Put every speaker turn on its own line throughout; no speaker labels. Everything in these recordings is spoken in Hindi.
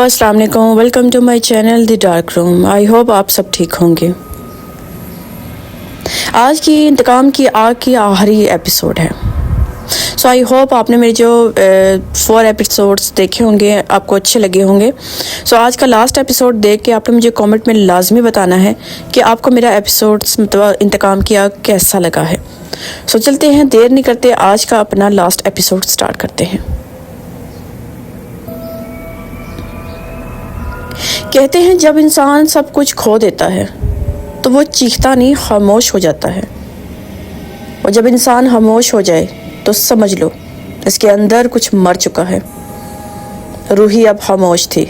अस्सलाम वालेकुम, welcome to my channel the dark room. I hope आप सब ठीक होंगे। आज की इंतकाम की आग की आखिरी एपिसोड है। सो आई होप आपने मेरे जो 4 एपिसोड्स देखे होंगे आपको अच्छे लगे होंगे। सो आज का लास्ट एपिसोड देख के आपने मुझे कमेंट में लाजमी बताना है कि आपको मेरा एपिसोड्स मतलब इंतकाम की आग कैसा लगा है। सो चलते हैं, देर नहीं करते, आज का अपना लास्ट एपिसोड स्टार्ट करते हैं। कहते हैं जब इंसान सब कुछ खो देता है तो वो चीखता नहीं, खामोश हो जाता है। और जब इंसान खामोश हो जाए तो समझ लो इसके अंदर कुछ मर चुका है। रूही अब खामोश थी,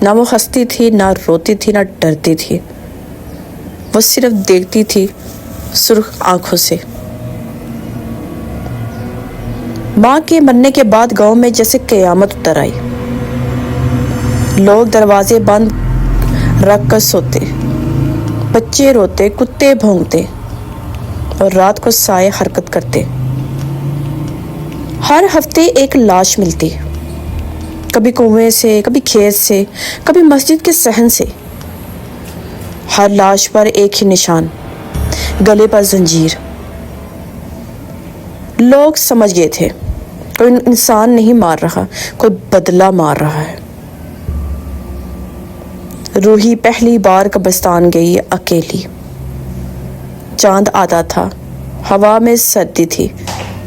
ना वो हंसती थी, ना रोती थी, ना डरती थी। वो सिर्फ देखती थी सुर्ख आंखों से। माँ के मरने के बाद गांव में जैसे क़यामत उतर आई। लोग दरवाजे बंद रख कर सोते, बच्चे रोते, कुत्ते भौंकते और रात को साए हरकत करते। हर हफ्ते एक लाश मिलती, कभी कुएं से, कभी खेत से, कभी मस्जिद के सहन से। हर लाश पर एक ही निशान, गले पर जंजीर। लोग समझ गए थे कोई इंसान नहीं मार रहा, कोई बदला मार रहा है। रूही पहली बार कब्रिस्तान गई अकेली। चांद आता था, हवा में सर्दी थी,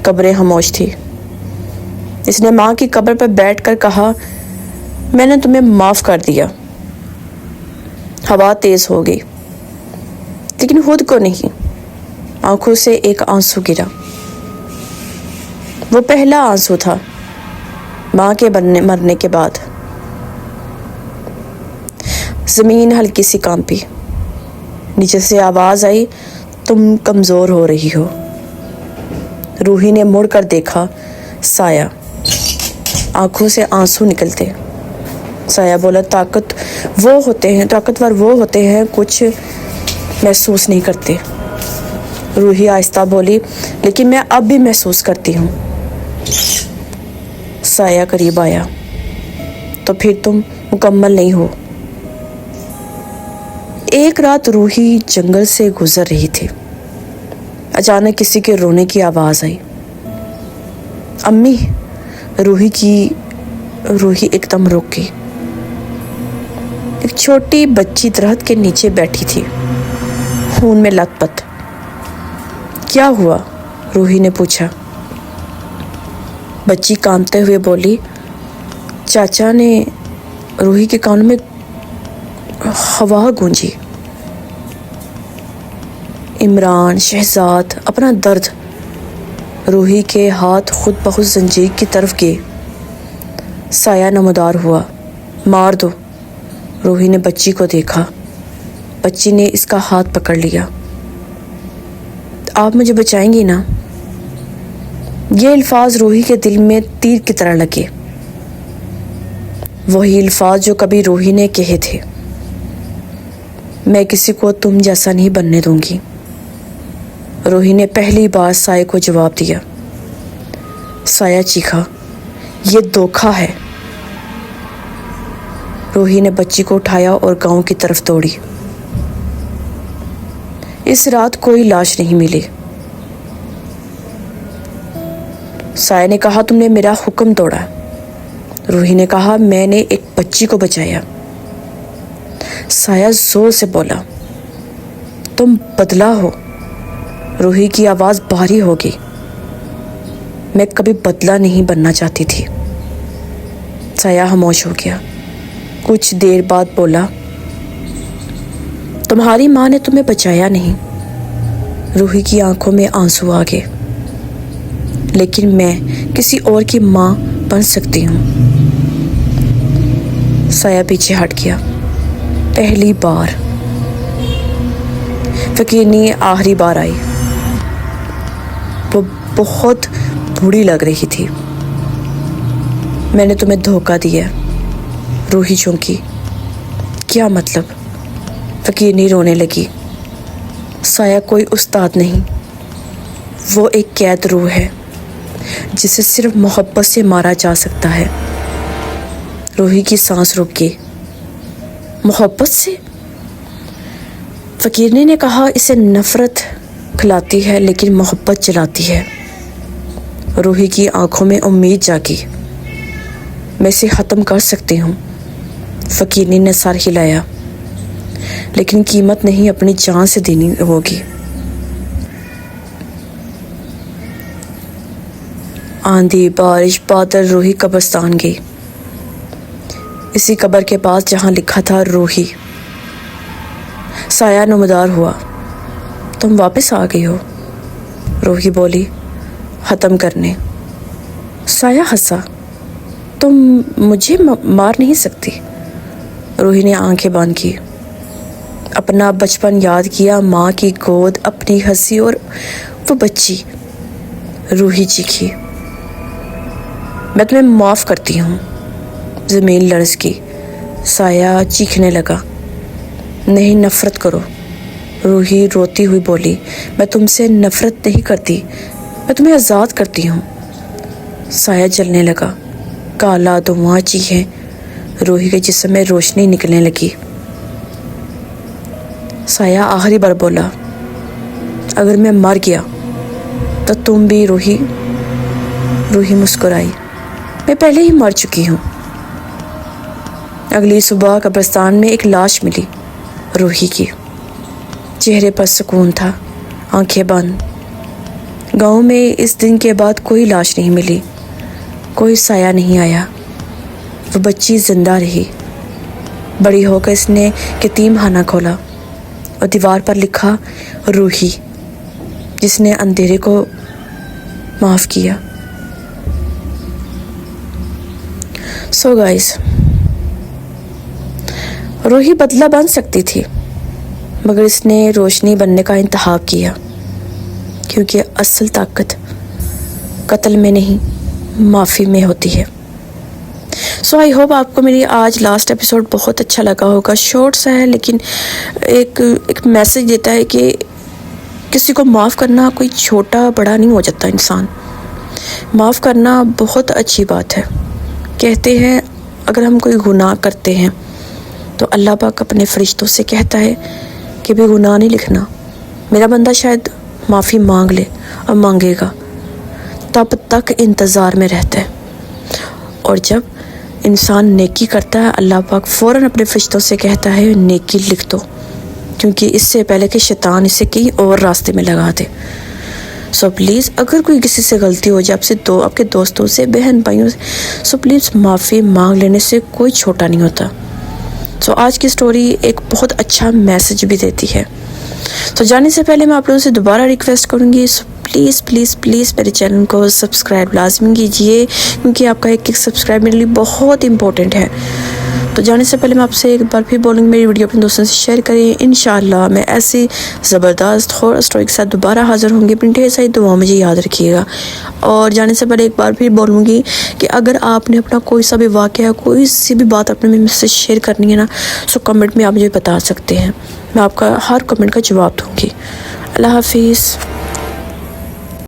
कब्रें खामोश थी। इसने माँ की कब्र पर बैठकर कहा, मैंने तुम्हें माफ़ कर दिया। हवा तेज़ हो गई, लेकिन खुद को नहीं। आंखों से एक आंसू गिरा। वो पहला आंसू था माँ के मरने के बाद। ज़मीन हल्की सी कांपी। नीचे से आवाज़ आई, तुम कमज़ोर हो रही हो। रूही ने मुड़कर देखा, साया। आंखों से आंसू निकलते। साया बोला, ताकतवर वो होते हैं कुछ महसूस नहीं करते। रूही आहिस्ता बोली, लेकिन मैं अब भी महसूस करती हूँ। साया करीब आया, तो फिर तुम मुकम्मल नहीं हो। एक रात रूही जंगल से गुजर रही थी। अचानक किसी के रोने की आवाज़ आई। अम्मी। रूही एकदम रुक गई। एक छोटी बच्ची दरख्त के नीचे बैठी थी, खून में लथपथ। क्या हुआ? रूही ने पूछा। बच्ची कांपते हुए बोली, चाचा ने। रूही के कानों में हवा गूंजी। इमरान, शहजाद, अपना दर्द। रूही के हाथ खुद बहुत जंजीर की तरफ गए। साया नमदार हुआ। मार दो। रूही ने बच्ची को देखा। बच्ची ने इसका हाथ पकड़ लिया। आप मुझे बचाएंगी ना? ये अल्फाज रूही के दिल में तीर की तरह लगे। वही अल्फाज जो कभी रूही ने कहे थे, मैं किसी को तुम जैसा नहीं बनने दूंगी। रूही ने पहली बार साये को जवाब दिया। साया चीखा, ये धोखा है। रूही ने बच्ची को उठाया और गांव की तरफ दौड़ी। इस रात कोई लाश नहीं मिली। साया ने कहा, तुमने मेरा हुक्म तोड़ा। रूही ने कहा, मैंने एक बच्ची को बचाया। साया जोर से बोला, तुम बदला हो। रूही की आवाज़ भारी हो गई। मैं कभी बदला नहीं बनना चाहती थी। साया खामोश हो गया। कुछ देर बाद बोला, तुम्हारी माँ ने तुम्हें बचाया नहीं। रूही की आंखों में आंसू आ गए। लेकिन मैं किसी और की माँ बन सकती हूँ। साया पीछे हट गया। पहली बार। यकीनी आखिरी बार आई। वो बहुत बुरी लग रही थी। मैंने तुम्हें धोखा दिया। रूही चौंकी। क्या मतलब? यकीनी रोने लगी। साया कोई उस्ताद नहीं, वो एक कैद रूह है जिसे सिर्फ मोहब्बत से मारा जा सकता है। रूही की सांस रुक गई। मोहब्बत से? फकीरनी ने कहा, इसे नफरत खिलाती है लेकिन मोहब्बत जलाती है। रूही की आंखों में उम्मीद जागी। मैं इसे ख़त्म कर सकती हूँ। फकीरनी ने सर हिलाया, लेकिन कीमत नहीं अपनी जान से देनी होगी। आंधी, बारिश, बादल, रूही कब्रिस्तान गई। इसी कब्र के पास जहाँ लिखा था रूही। साया नुमदार हुआ, तुम वापस आ गई हो। रूही बोली, ख़त्म करने। साया हंसा, तुम मुझे मार नहीं सकती। रूही ने आंखें बंद की, अपना बचपन याद किया, माँ की गोद, अपनी हंसी और वो बच्ची। रूही चीखी, मैं तुम्हें माफ़ करती हूँ। ज़मीन लरज़ की। साया चीखने लगा, नहीं, नफ़रत करो। रूही रोती हुई बोली, मैं तुमसे नफ़रत नहीं करती, मैं तुम्हें आज़ाद करती हूँ। साया जलने लगा, काला धुआं, चीखें। रूही के जिस्म में रोशनी निकलने लगी। साया आखिरी बार बोला, अगर मैं मर गया तो तुम भी? रूही मुस्कुराई, मैं पहले ही मर चुकी हूँ। अगली सुबह कब्रिस्तान में एक लाश मिली, रूही की। चेहरे पर सुकून था, आंखें बंद। गांव में इस दिन के बाद कोई लाश नहीं मिली, कोई साया नहीं आया। वो बच्ची जिंदा रही। बड़ी होकर इसने यतीमखाना खोला और दीवार पर लिखा, रूही, जिसने अंधेरे को माफ़ किया। सो गाइस, रूही बदला बन सकती थी, मगर इसने रोशनी बनने का इंतखाब किया, क्योंकि असल ताकत कत्ल में नहीं, माफ़ी में होती है। सो आई होप आपको मेरी आज लास्ट एपिसोड बहुत अच्छा लगा होगा। शॉर्ट सा है, लेकिन एक मैसेज देता है कि किसी को माफ़ करना कोई छोटा बड़ा नहीं हो जाता इंसान। माफ़ करना बहुत अच्छी बात है। कहते हैं अगर हम कोई गुनाह करते हैं तो अल्लाह पाक अपने फरिश्तों से कहता है कि भी गुनाह नहीं लिखना, मेरा बंदा शायद माफ़ी मांग ले और मांगेगा, तब तक इंतज़ार में रहता है। और जब इंसान नेकी करता है, अल्लाह पाक फ़ौरन अपने फरिश्तों से कहता है नेकी लिख दो, क्योंकि इससे पहले कि शैतान इसे कहीं और रास्ते में लगा दे। सो प्लीज़, अगर कोई किसी से गलती हो जाए, आपके दोस्तों से, बहन भाइयों से, सो प्लीज़ माफ़ी मांग लेने से कोई छोटा नहीं होता। सो आज की स्टोरी एक बहुत अच्छा मैसेज भी देती है। तो जाने से पहले मैं आप लोगों से दोबारा रिक्वेस्ट करूँगी, प्लीज़ प्लीज़ प्लीज़ मेरे चैनल को सब्सक्राइब लाजमी कीजिए, क्योंकि आपका एक सब्सक्राइब मेरे लिए बहुत इंपॉर्टेंट है। तो जाने से पहले मैं आपसे एक बार फिर बोलूँगी, मेरी वीडियो अपने दोस्तों से शेयर करें। इंशाअल्लाह मैं ऐसी ज़बरदस्त और स्टोरी के साथ दोबारा हाज़िर होंगी। अपनी ढेर सारी दुआ मुझे याद रखिएगा। और जाने से पहले एक बार फिर बोलूँगी कि अगर आपने अपना कोई सा भी वाक़या, कोई सी भी बात अपने मुझसे शेयर करनी है ना, सो कमेंट में आप मुझे बता सकते हैं। मैं आपका हर कमेंट का जवाब दूँगी। अल्लाह हाफिज़।